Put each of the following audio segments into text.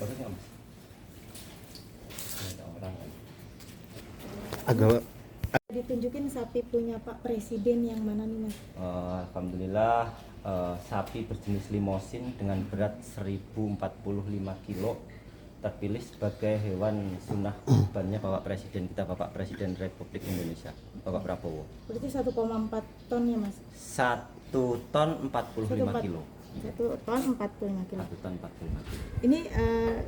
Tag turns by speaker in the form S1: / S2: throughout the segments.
S1: Bagus nggak mas? Ada orang.
S2: Agak
S3: Ditunjukin sapi punya Pak Presiden yang mana nih mas?
S1: Alhamdulillah sapi berjenis limosin dengan berat 1045 kilo terpilih sebagai hewan sunnah kurbannya Bapak Presiden kita, Bapak Presiden Republik Indonesia, Bapak Prabowo.
S3: Berarti 1,4 ton ya mas?
S1: 1 ton 45 kilo.
S3: 1 ton 45 kilo.
S1: 1 ton 45 kilo.
S3: Ini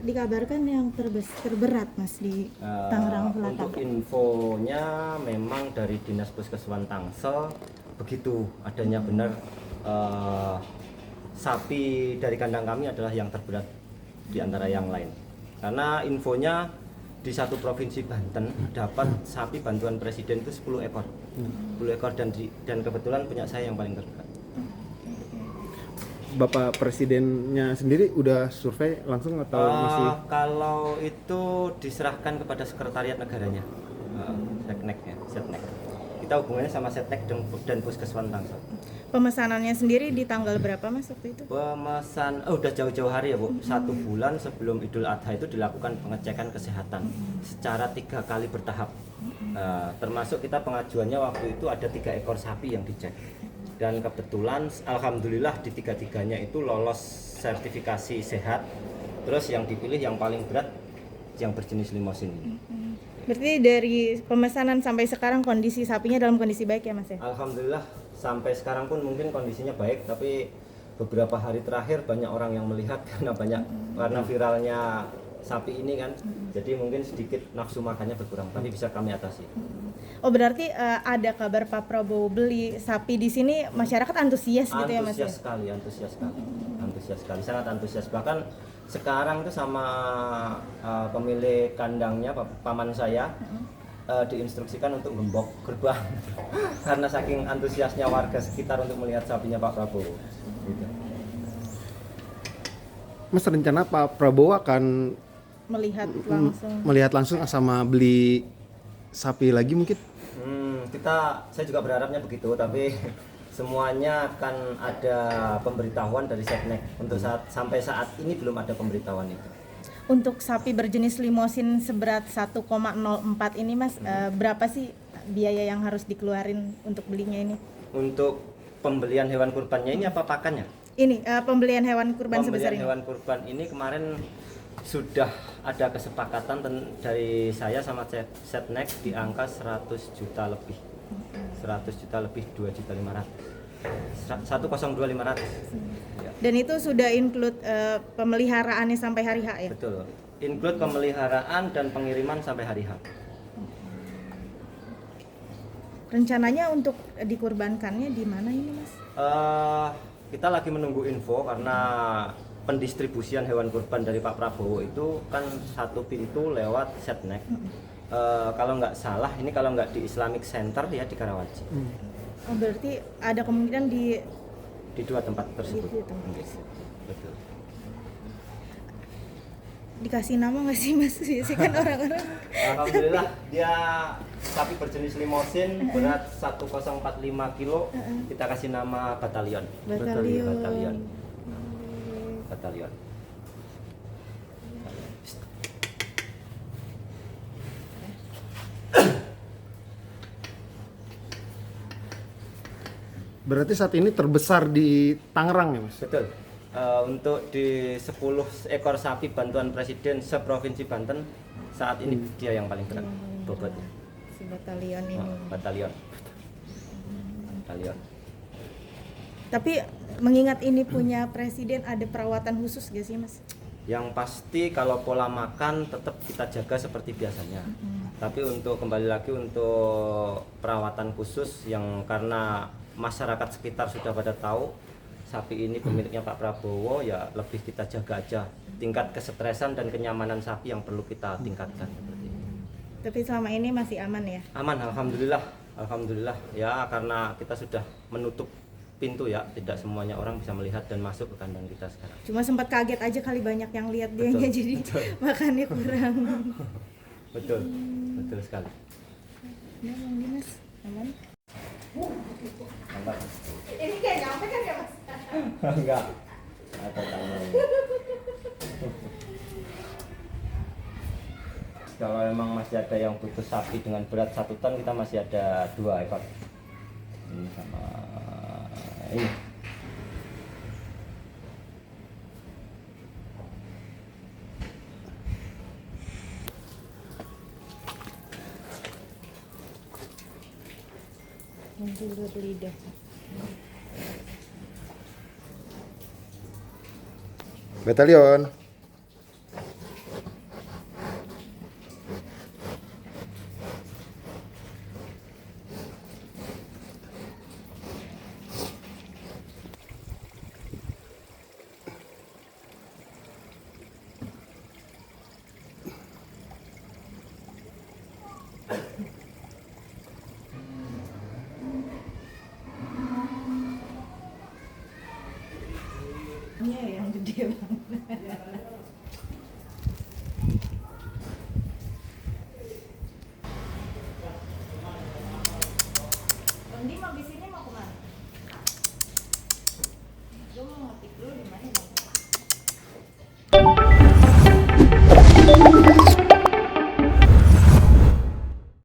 S3: dikabarkan yang terberat mas di Tangerang Selatan.
S1: Untuk infonya memang dari Dinas Puskeswan Tangsel begitu adanya benar sapi dari kandang kami adalah yang terberat di antara yang lain. Karena infonya di satu provinsi Banten dapat sapi bantuan presiden itu 10 ekor. 10 ekor dan kebetulan punya saya yang paling terberat.
S2: Bapak Presidennya sendiri udah survei langsung atau masih?
S1: Kalau itu diserahkan kepada sekretariat negaranya, Setnek ya, Setnek. Kita hubungannya sama Setnek dan Puskeswan Tangsel.
S3: Pemesanannya sendiri di tanggal berapa mas waktu itu?
S1: Pemesan, udah jauh-jauh hari ya Bu. 1 bulan sebelum Idul Adha itu dilakukan pengecekan kesehatan secara 3 kali bertahap. Termasuk kita pengajuannya waktu itu ada 3 ekor sapi yang dicek. Dan kebetulan alhamdulillah di 3-tiganya itu lolos sertifikasi sehat. Terus yang dipilih yang paling berat yang berjenis limosin ini.
S3: Berarti dari pemesanan sampai sekarang kondisi sapinya dalam kondisi baik ya mas ya?
S1: Alhamdulillah sampai sekarang pun mungkin kondisinya baik, tapi beberapa hari terakhir banyak orang yang melihat karena viralnya sapi ini kan, jadi mungkin sedikit nafsu makannya berkurang, tapi bisa kami atasi.
S3: Oh berarti ada kabar Pak Prabowo beli sapi di sini, masyarakat antusias gitu ya mas?
S1: Antusias sekali, sangat antusias. Bahkan sekarang itu sama pemilik kandangnya, paman saya, diinstruksikan untuk gembok gerbang karena saking antusiasnya warga sekitar untuk melihat sapinya Pak Prabowo. Gitu.
S2: Mas, rencana Pak Prabowo akan
S3: melihat langsung
S2: sama beli sapi lagi mungkin?
S1: Saya juga berharapnya begitu, tapi semuanya akan ada pemberitahuan dari Setnek. Untuk sampai saat ini belum ada pemberitahuan itu.
S3: Untuk sapi berjenis limosin seberat 1,04 ini mas, berapa sih biaya yang harus dikeluarin untuk belinya ini?
S1: Untuk pembelian hewan kurbannya ini apa pakannya?
S3: Ini pembelian hewan kurban sebesar ini?
S1: Pembelian hewan kurban ini kemarin sudah ada kesepakatan dari saya sama Setnek di angka 100 juta lebih. 100 juta lebih 2.500.000. 102.500. Ya.
S3: Dan itu sudah include pemeliharaannya sampai hari H ya?
S1: Betul. Include pemeliharaan dan pengiriman sampai hari H.
S3: Rencananya untuk dikurbankannya di mana ini mas?
S1: Kita lagi menunggu info karena pendistribusian hewan kurban dari Pak Prabowo itu kan satu pintu lewat Setnek. Kalau nggak salah ini kalau nggak di Islamic Center ya di Karawaci.
S3: Oh berarti ada kemungkinan di
S1: 2 tempat tersebut.
S3: Di 2 tempat tersebut.
S1: Betul.
S3: Dikasih nama nggak sih mas? Sih kan orang-orang.
S1: Alhamdulillah dia sapi berjenis limosin berat 1045 kilo. Kita kasih nama Batalion. Batalion.
S2: Berarti saat ini terbesar di Tangerang ya mas?
S1: Betul. Untuk di 10 ekor sapi bantuan presiden seprovinsi Banten saat ini dia yang paling berat bobotnya.
S3: Si Batalion ini.
S1: Batalion.
S3: Tapi mengingat ini punya presiden, ada perawatan khusus gak sih mas?
S1: Yang pasti kalau pola makan tetap kita jaga seperti biasanya. Tapi untuk kembali lagi untuk perawatan khusus yang karena masyarakat sekitar sudah pada tahu sapi ini pemiliknya Pak Prabowo, ya lebih kita jaga aja tingkat kesetresan dan kenyamanan sapi yang perlu kita tingkatkan seperti ini.
S3: Tapi selama ini masih aman ya?
S1: Aman, alhamdulillah ya, karena kita sudah menutup pintu ya, tidak semuanya orang bisa melihat dan masuk ke kandang kita sekarang.
S3: Cuma sempat kaget aja kali banyak yang lihat dianya, jadi makannya kurang.
S1: Betul sekali.
S3: Ya Bang Dimas, aman?
S1: Mantap.
S3: Ini kayak nyampe kan ya mas?
S1: Enggak. Atau tangan. kalau memang masih ada yang butuh sapi dengan berat 1 ton, kita masih ada 2 ekor. Ini sama ini.
S3: Menjulur lidah.
S2: Batalion.
S3: Iya yang gede banget.